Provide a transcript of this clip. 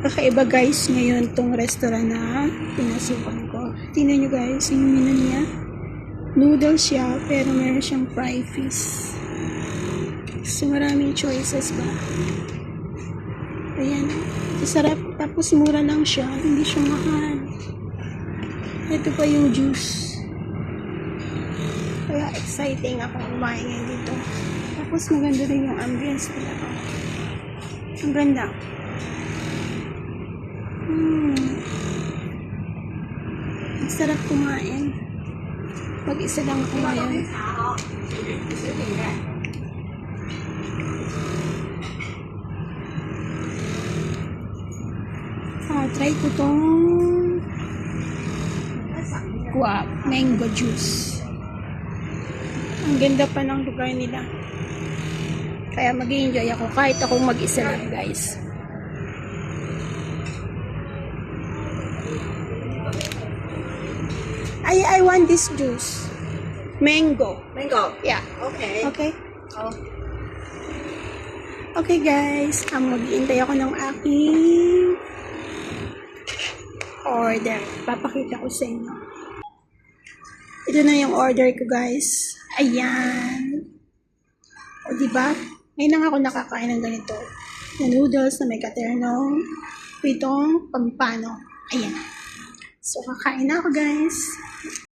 Kakaiba guys ngayon tong restaurant na pinasukan ko. Tingnan nyo guys, yung menu niya. Noodles siya, pero meron siyang fried fish. So maraming choices ba. Ayan. Sarap. Tapos mura lang siya. Hindi siya mahal. Ito pa yung juice. Kaya exciting ako kumain ngayon dito. Tapos maganda rin yung ambience nila. Ang ganda. Ang sarap kumain. Mag-isa lang ako ngayon. Try ko tong mango juice. Ang ganda pa ng lugar nila. Kaya mag-i-enjoy ako kahit akong mag-isa lang guys. I want this juice. Mango. Mango. Yeah. Okay. Okay. Oh. Okay guys, mag-iintay ako ng aking order. Papakita ko sa inyo. Ito na yung order ko guys. Ayan. O diba? Ngayon lang ako nakakain ng ganito. Na noodles na may katernong pitong pampano. Ayan. So kakain na ako guys.